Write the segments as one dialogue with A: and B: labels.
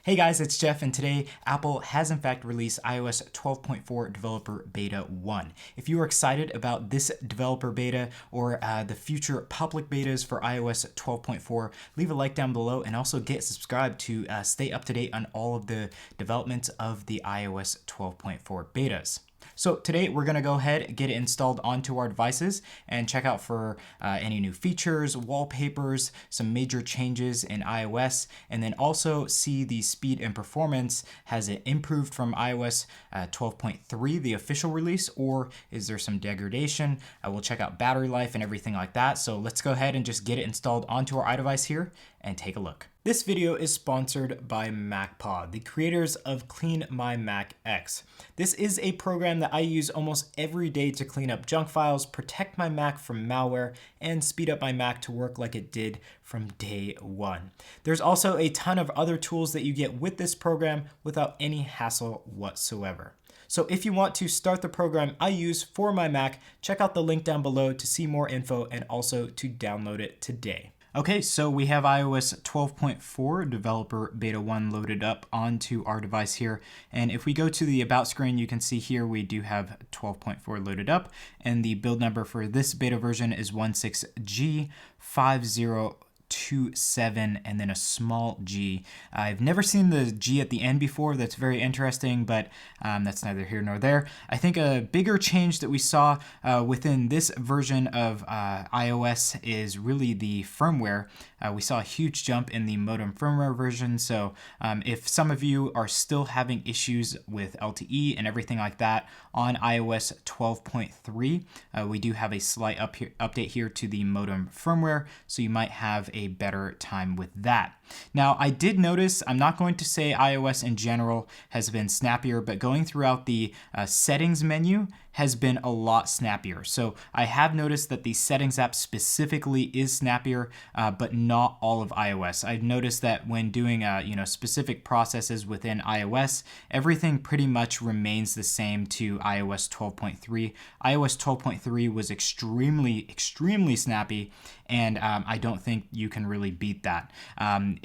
A: Hey guys, it's Jeff, and today Apple has in fact released iOS 12.4 Developer Beta 1. If you are excited about this developer beta or the future public betas for iOS 12.4, leave a like down below and also get subscribed to stay up to date on all of the developments of the iOS 12.4 betas. So today we're going to go ahead and get it installed onto our devices and check out for any new features, wallpapers, some major changes in iOS, and then also see the speed and performance. Has it improved from iOS 12.3, the official release, or is there some degradation? We'll check out battery life and everything like that. So let's go ahead and just get it installed onto our iDevice here and take a look. This video is sponsored by MacPod, the creators of Clean My Mac X. This is a program that I use almost every day to clean up junk files, protect my Mac from malware, and speed up my Mac to work like it did from day one. There's also a ton of other tools that you get with this program without any hassle whatsoever. So if you want to start the program I use for my Mac, check out the link down below to see more info and also to download it today. Okay, so we have iOS 12.4 Developer Beta 1 loaded up onto our device here. And if we go to the About screen, you can see here we do have 12.4 loaded up. And the build number for this beta version is 16G5027 and then a small g. I've never seen the G at the end before. That's very interesting, but that's neither here nor there. I think a bigger change that we saw within this version of iOS is really the firmware. We saw a huge jump in the modem firmware version. So if some of you are still having issues with LTE and everything like that on iOS 12.3, we do have a slight update here to the modem firmware. So you might have a better time with that. Now, I did notice, I'm not going to say iOS in general has been snappier, but going throughout the settings menu has been a lot snappier. So I have noticed that the settings app specifically is snappier, but not all of iOS. I've noticed that when doing specific processes within iOS, everything pretty much remains the same to iOS 12.3. iOS 12.3 was extremely snappy, and I don't think you can really beat that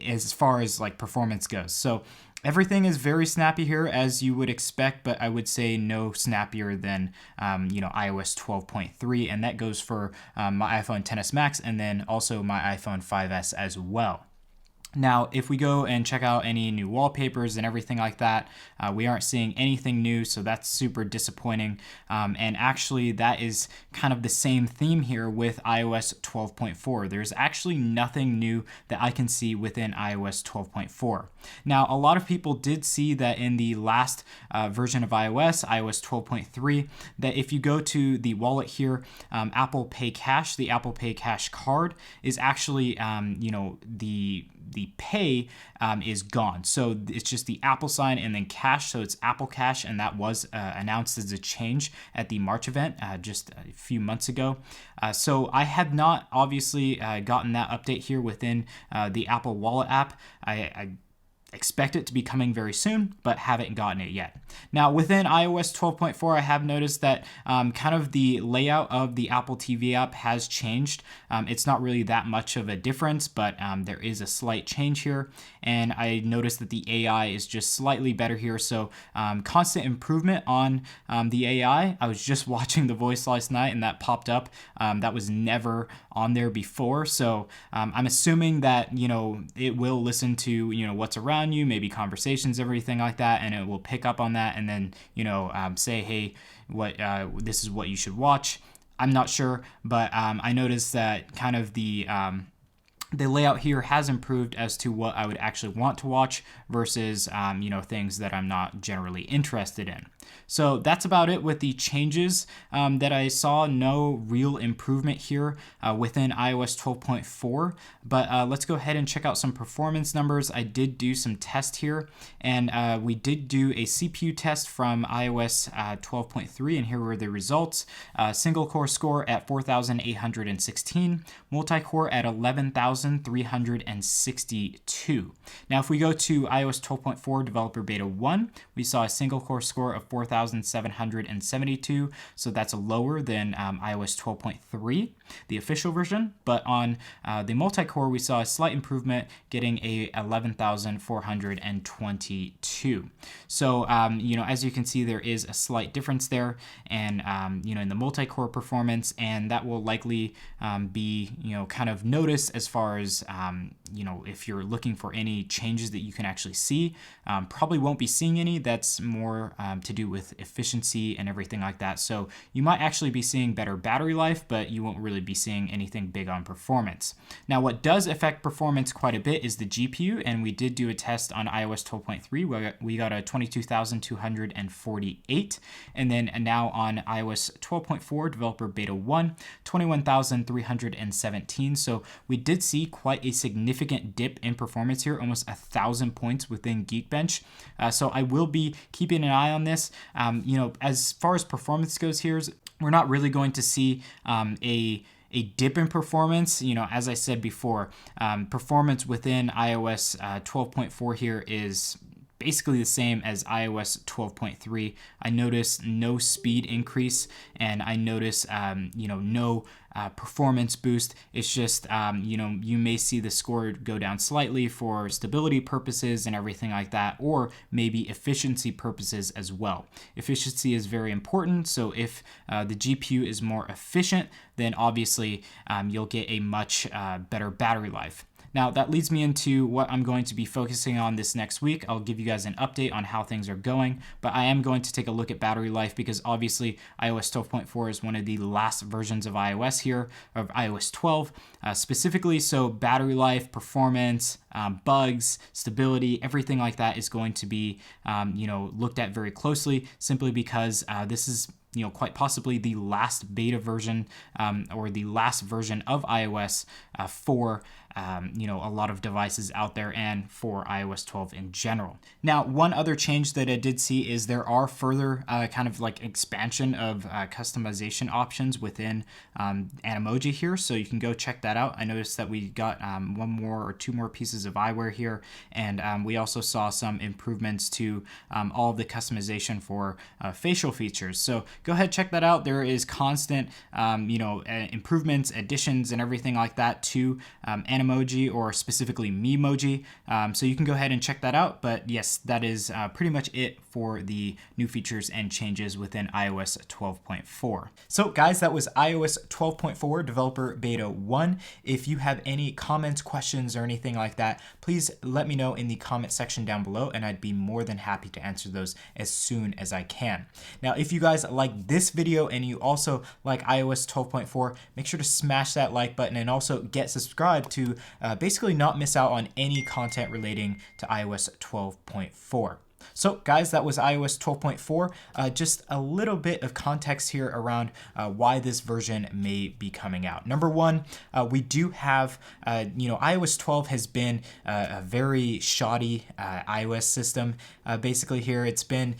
A: as far as like performance goes. So everything is very snappy here, as you would expect, but I would say no snappier than iOS 12.3, and that goes for my iPhone XS Max and then also my iPhone 5S as well. Now, if we go and check out any new wallpapers and everything like that, we aren't seeing anything new, so that's super disappointing. And actually, that is kind of the same theme here with iOS 12.4. There's actually nothing new that I can see within iOS 12.4. Now, a lot of people did see that in the last version of iOS 12.3, that if you go to the wallet here, Apple Pay Cash, the Apple Pay Cash card is actually, the pay is gone. So it's just the Apple sign and then cash. So it's Apple Cash, and that was announced as a change at the March event just a few months ago. So I have not obviously gotten that update here within the Apple Wallet app. I expect it to be coming very soon, but haven't gotten it yet. Now, within iOS 12.4, I have noticed that kind of the layout of the Apple TV app has changed. It's not really that much of a difference, but there is a slight change here. And I noticed that the AI is just slightly better here. So constant improvement on the AI. I was just watching The Voice last night and that popped up. That was never on there before. So I'm assuming that, it will listen to, what's around you, maybe conversations, everything like that, and it will pick up on that and then say, hey, this is what you should watch. I'm not sure, but I noticed that kind of the layout here has improved as to what I would actually want to watch versus things that I'm not generally interested in. So that's about it with the changes that I saw. No real improvement here within iOS 12.4, but let's go ahead and check out some performance numbers. I did do some tests here, and we did do a CPU test from iOS 12.3, and here were the results. Single core score at 4,816, multi-core at 11,362. Now, if we go to iOS 12.4 Developer Beta 1, we saw a single core score of 4,772. So that's lower than iOS 12.3, the official version. But on the multi-core, we saw a slight improvement, getting a 11,422. So, as you can see, there is a slight difference there, and, in the multi-core performance, and that will likely be, kind of noticed as far as, if you're looking for any changes that you can actually see. Probably won't be seeing any. That's more to do with efficiency and everything like that. So you might actually be seeing better battery life, but you won't really be seeing anything big on performance. Now, what does affect performance quite a bit is the GPU, and we did do a test on iOS 12.3 where we got a 22,248, and then now on iOS 12.4 developer beta 1, 21,317. So we did see quite a significant dip in performance here, almost 1,000 points within Geekbench. So I will be keeping an eye on this. As far as performance goes here, we're not really going to see a dip in performance. As I said before, performance within iOS 12.4 here is basically the same as iOS 12.3. I notice no speed increase, and I notice, no performance boost. It's just, you may see the score go down slightly for stability purposes and everything like that, or maybe efficiency purposes as well. Efficiency is very important. So if the GPU is more efficient, then obviously you'll get a much better battery life. Now, that leads me into what I'm going to be focusing on this next week. I'll give you guys an update on how things are going, but I am going to take a look at battery life because obviously iOS 12.4 is one of the last versions of iOS here, of iOS 12 specifically. So battery life, performance, bugs, stability, everything like that is going to be, looked at very closely, simply because this is quite possibly the last beta version or the last version of iOS for a lot of devices out there and for iOS 12 in general. Now, one other change that I did see is there are further kind of like expansion of customization options within Animoji here, so you can go check that out. I noticed that we got one more or two more pieces of eyewear here, and we also saw some improvements to all of the customization for facial features. So go ahead, check that out. There is constant, improvements, additions, and everything like that to Animoji, or specifically Memoji. So you can go ahead and check that out. But yes, that is pretty much it for the new features and changes within iOS 12.4. So guys, that was iOS 12.4 Developer Beta 1. If you have any comments, questions, or anything like that, please let me know in the comment section down below, and I'd be more than happy to answer those as soon as I can. Now, if you guys like this video and you also like iOS 12.4, make sure to smash that like button and also get subscribed to basically not miss out on any content relating to iOS 12.4. So guys, that was iOS 12.4. Just a little bit of context here around why this version may be coming out. Number one, we do have, iOS 12 has been a very shoddy iOS system. Basically here, it's been,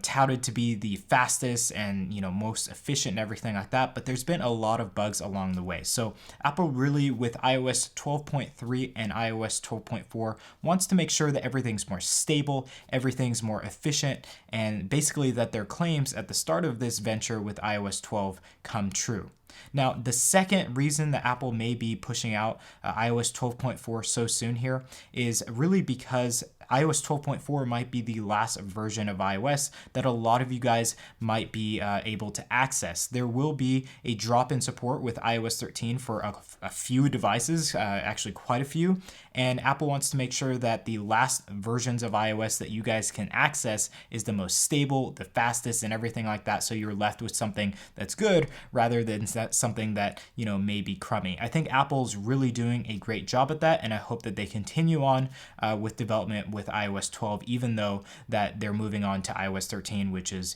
A: touted to be the fastest and, most efficient and everything like that, but there's been a lot of bugs along the way. So Apple really, with iOS 12.3 and iOS 12.4, wants to make sure that everything's more stable, everything's more efficient, and basically that their claims at the start of this venture with iOS 12 come true. Now, the second reason that Apple may be pushing out iOS 12.4 so soon here is really because iOS 12.4 might be the last version of iOS that a lot of you guys might be able to access. There will be a drop in support with iOS 13 for a few devices, actually quite a few, and Apple wants to make sure that the last versions of iOS that you guys can access is the most stable, the fastest, and everything like that, so you're left with something that's good rather than something that, may be crummy. I think Apple's really doing a great job at that, and I hope that they continue on with development with iOS 12, even though that they're moving on to iOS 13, which is,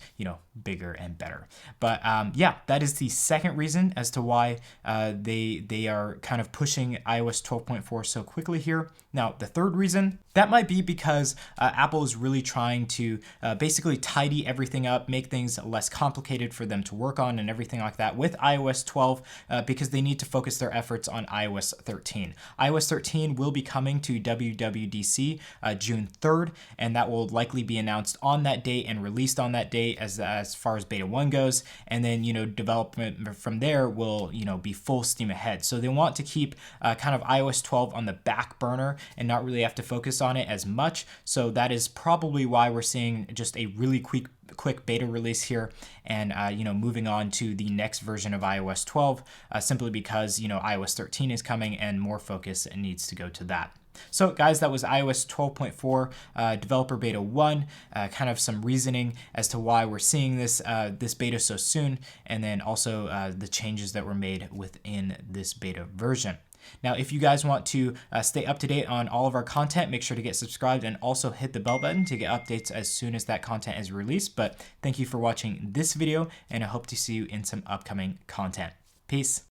A: bigger and better. But yeah, that is the second reason as to why they are kind of pushing iOS 12.4 so quickly here. Now, the third reason, that might be because Apple is really trying to basically tidy everything up, make things less complicated for them to work on and everything like that with iOS iOS 12 because they need to focus their efforts on iOS 13. iOS 13 will be coming to WWDC June 3rd, and that will likely be announced on that date and released on that date as far as beta 1 goes. And then, development from there will, be full steam ahead. So they want to keep kind of iOS 12 on the back burner and not really have to focus on it as much. So that is probably why we're seeing just a really quick beta release here, and moving on to the next version of iOS 12, simply because iOS 13 is coming and more focus needs to go to that. So guys, that was iOS 12.4 developer beta 1, kind of some reasoning as to why we're seeing this beta so soon, and then also the changes that were made within this beta version. Now, if you guys want to stay up to date on all of our content, make sure to get subscribed and also hit the bell button to get updates as soon as that content is released. But thank you for watching this video, and I hope to see you in some upcoming content. Peace.